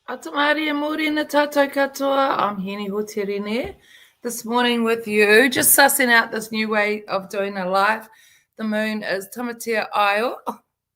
Atamari and Morena Tato Katoa. I'm Heeni Hoterene this morning with you, just sussing out this new way of doing a live. The moon is Tamatea Io,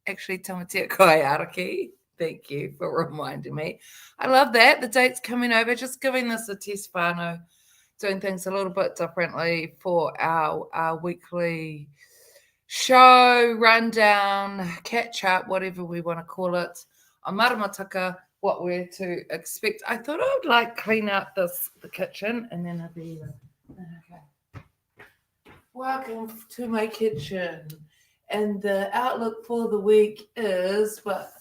actually Tamatea Kaiaraki. Thank you for reminding me. I love that. The date's coming over, just giving this a test whānau, doing things a little bit differently for our weekly show, rundown, catch up, whatever we want to call it, on Maramataka, what we're to expect. I thought I would like clean out the kitchen and then I'll be okay. Welcome to my kitchen. And the outlook for the week is what?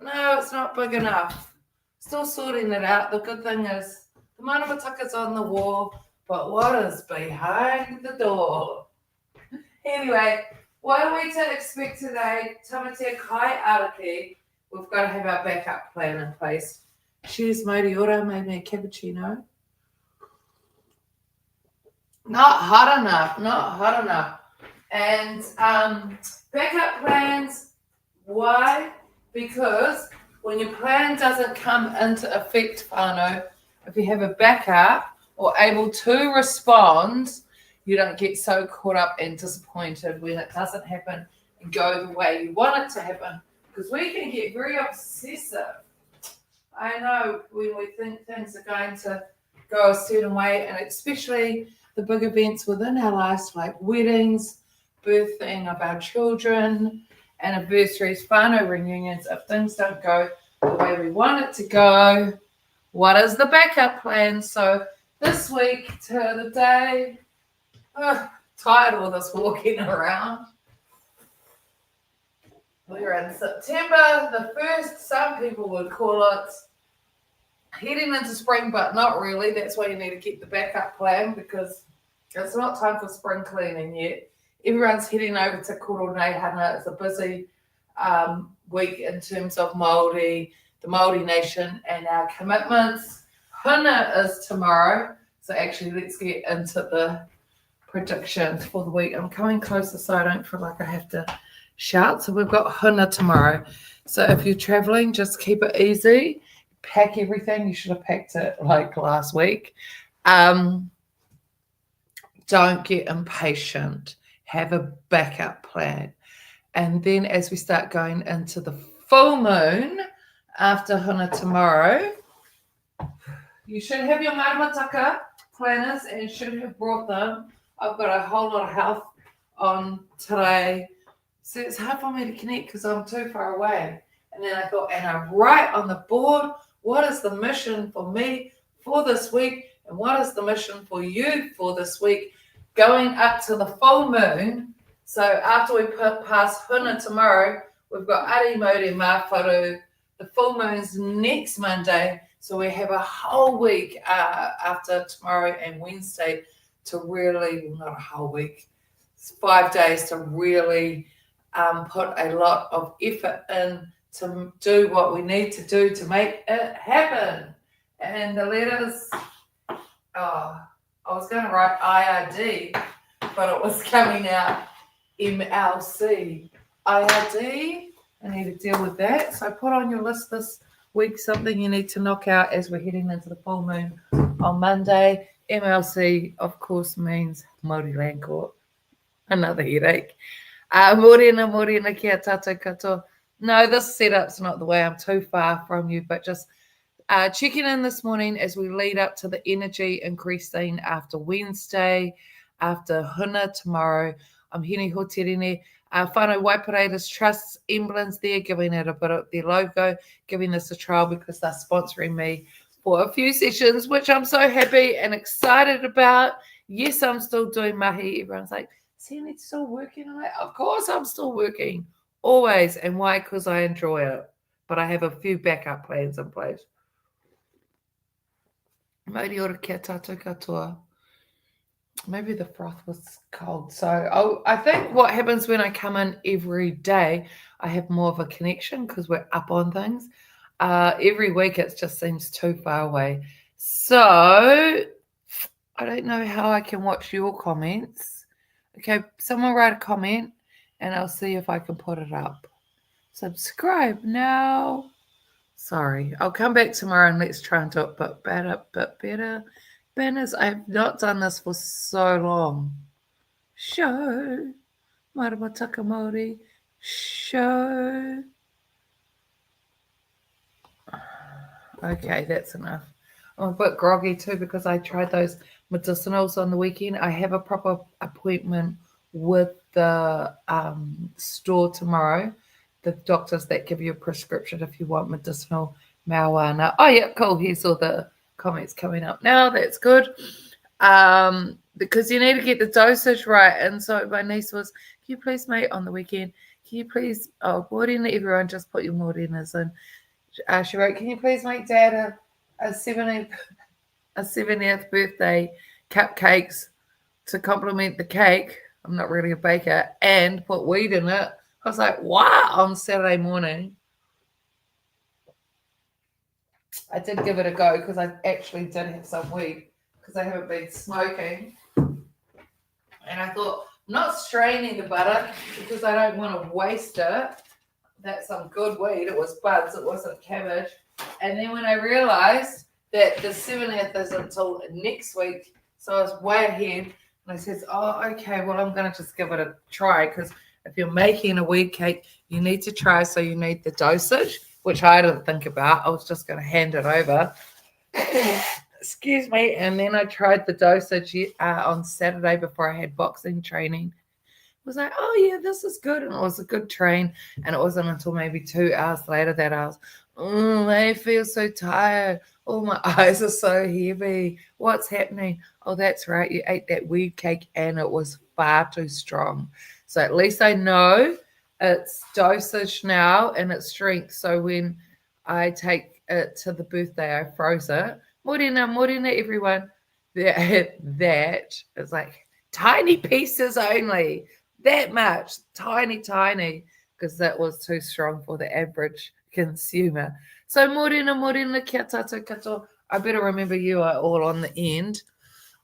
No, it's not big enough. Still sorting it out. The good thing is the Maramataka's on the wall, but what is behind the door? Anyway, what are we to expect today? Tamatea Kai Araki. We've got to have our backup plan in place. Cheers, Moriora made me a cappuccino. Not hot enough. And backup plans, why? Because when your plan doesn't come into effect, whānau, if you have a backup or able to respond, you don't get so caught up and disappointed when it doesn't happen and go the way you want it to happen. Because we can get very obsessive. I know when we think things are going to go a certain way, and especially the big events within our lives like weddings, birthing of our children, anniversaries, whānau reunions. If things don't go the way we want it to go, what is the backup plan? So this week to the day, tired of all this walking around. We're in September the 1st. Some people would call it heading into spring, but not really. That's why you need to keep the backup plan because it's not time for spring cleaning yet. Everyone's heading over to Koronehana. It's a busy week in terms of Māori, the Māori nation, and our commitments. Huna is tomorrow. So actually, let's get into the predictions for the week. I'm coming closer so I don't feel like I have to shout. So we've got Huna tomorrow. So if you're traveling, just keep it easy. Pack everything. You should have packed it like last week. Don't get impatient. Have a backup plan. And then as we start going into the full moon after Huna tomorrow, you should have your maramataka planners and should have brought them. I've got a whole lot of health on today. So it's hard for me to connect because I'm too far away. And then I thought, and I write on the board, what is the mission for me for this week? And what is the mission for you for this week? Going up to the full moon. So after we pass Huna tomorrow, we've got Ari Mode Mawharu. The full moon's next Monday. So we have a whole week after tomorrow and Wednesday to really, well, not a whole week, it's 5 days to really put a lot of effort in to do what we need to do to make it happen. And the letters, I was going to write IRD, but it was coming out MLC. IRD, I need to deal with that. So put on your list this week something you need to knock out as we're heading into the full moon on Monday. MLC, of course, means Māori Land Court. Another headache. Morena kia tātou katoa. No, this setup's not the way. I'm too far from you, but just checking in this morning as we lead up to the energy increasing after Wednesday, after Huna tomorrow. I'm Heeni Hoterene. Whānau Waiparetas Trust's emblems there, giving it a bit of their logo, giving this a trial because they're sponsoring me for a few sessions, which I'm so happy and excited about. Yes, I'm still doing mahi. Everyone's like, Heeni still working? I'm like, of course I'm still working. Always. And why? Because I enjoy it. But I have a few backup plans in place. Mauri ora kia tātou katoa. Maybe the froth was cold. So I think what happens when I come in every day, I have more of a connection because we're up on things. Every week it just seems too far away. So I don't know how I can watch your comments. Okay, someone write a comment and I'll see if I can put it up. Subscribe now. Sorry. I'll come back tomorrow and let's try and do it bit better. Banners, I've not done this for so long. Show. Marama Takamori. Show. Okay, that's enough. I'm a bit groggy too because I tried those medicinals on the weekend. I have a proper appointment with the store tomorrow. The doctors that give you a prescription if you want medicinal marijuana. Oh yeah, cool. Here's all the comments coming up now. That's good. Because you need to get the dosage right. And so my niece was, can you please, mate, on the weekend, can you please, Morena, everyone just put your Morenas in. She wrote, can you please make Dad a 70th birthday cupcakes to complement the cake? I'm not really a baker, and put weed in it. I was like, wow, on Saturday morning. I did give it a go because I actually did have some weed because I haven't been smoking. And I thought, I'm not straining the butter because I don't want to waste it. That's some good weed. It was buds, it wasn't cabbage. And then when I realized that the 70th is until next week, so I was way ahead. And I said, oh, okay, well, I'm going to just give it a try because if you're making a weed cake, you need to try. So you need the dosage, which I didn't think about. I was just going to hand it over. Excuse me. And then I tried the dosage on Saturday before I had boxing training. Was like, oh yeah, this is good. And it was a good train. And it wasn't until maybe 2 hours later that I was, I feel so tired. Oh, my eyes are so heavy. What's happening? Oh, that's right. You ate that weed cake and it was far too strong. So at least I know it's dosage now and its strength. So when I take it to the birthday, I froze it. Morena, everyone. That is like tiny pieces only. That much. Tiny, because that was too strong for the average consumer. So morena, kia tātou katoa. I better remember you are all on the end.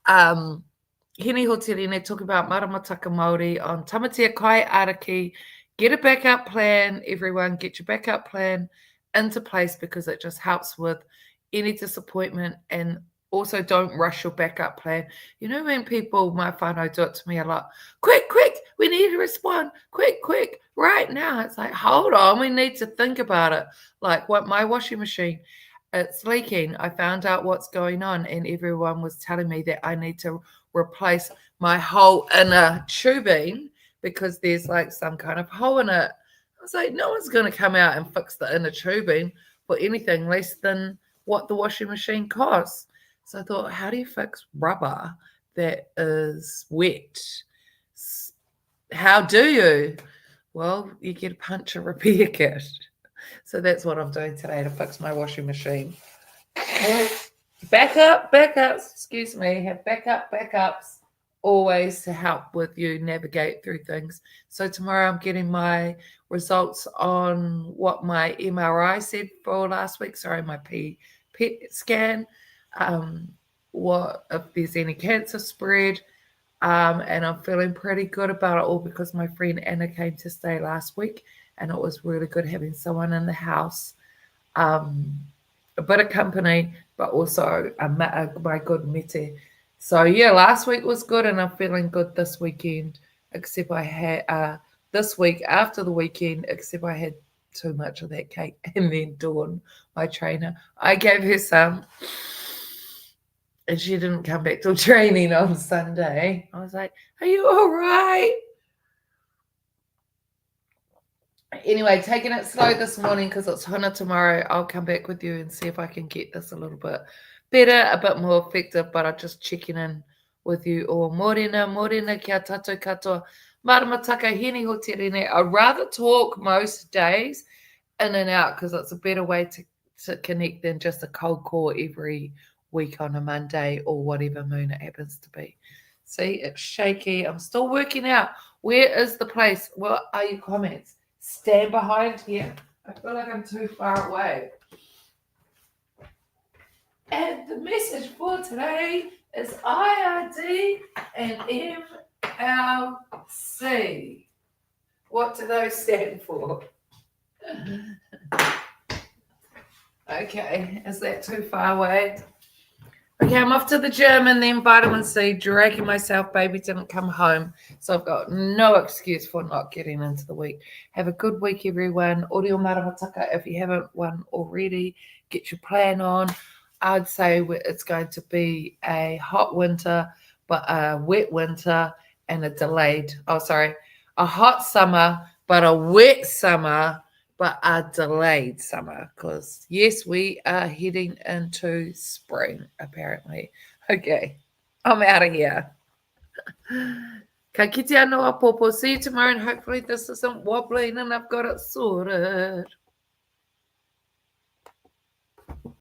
Heeni Hoterene talk about maramataka Māori on tamatia kai araki. Get a backup plan, everyone. Get your backup plan into place because it just helps with any disappointment, and also don't rush your backup plan. You know when people, my whānau, do it to me a lot. Quick, we need to respond. Quick, right now. It's like, hold on, we need to think about it. Like what my washing machine, it's leaking. I found out what's going on and everyone was telling me that I need to replace my whole inner tubing because there's like some kind of hole in it. I was like, no one's going to come out and fix the inner tubing for anything less than what the washing machine costs. So I thought, how do you fix rubber that is wet? How do you? Well, you get a punch a repair kit. So that's what I'm doing today to fix my washing machine. Backups, excuse me, have backups always to help with you navigate through things. So tomorrow I'm getting my results on what my MRI said for last week. Sorry, my PET scan. What if there's any cancer spread. And I'm feeling pretty good about it all because my friend Anna came to stay last week and it was really good having someone in the house. A bit of company, but also my good mete. So yeah, last week was good and I'm feeling good this weekend, except I had this week after the weekend, except I had too much of that cake. And then Dawn, my trainer, I gave her some and she didn't come back till training on Sunday. I was like, are you all right? Anyway, taking it slow this morning because it's Hana tomorrow. I'll come back with you and see if I can get this a little bit better, a bit more effective, but I'm just checking in with you all. Morena, kia tātou katoa. Maramataka, Heeni Hoterene. I'd rather talk most days in and out because it's a better way to connect than just a cold call every week on a Monday or whatever moon it happens to be. See, it's shaky. I'm still working out. Where is the place? What are your comments? Stand behind here. I feel like I'm too far away. And the message for today is IRD and MLC. What do those stand for? Okay, is that too far away? Okay, I'm off to the gym and then vitamin C, dragging myself. Baby didn't come home, so I've got no excuse for not getting into the week. Have a good week, everyone. Audio maramataka, if you haven't one already, get your plan on. I'd say it's going to be a hot winter, but a wet winter and a hot summer, but a wet summer, but a delayed summer, because yes, we are heading into spring apparently. Okay, I'm out of here. Ka kite anō popo. See you tomorrow, and hopefully this isn't wobbling and I've got it sorted.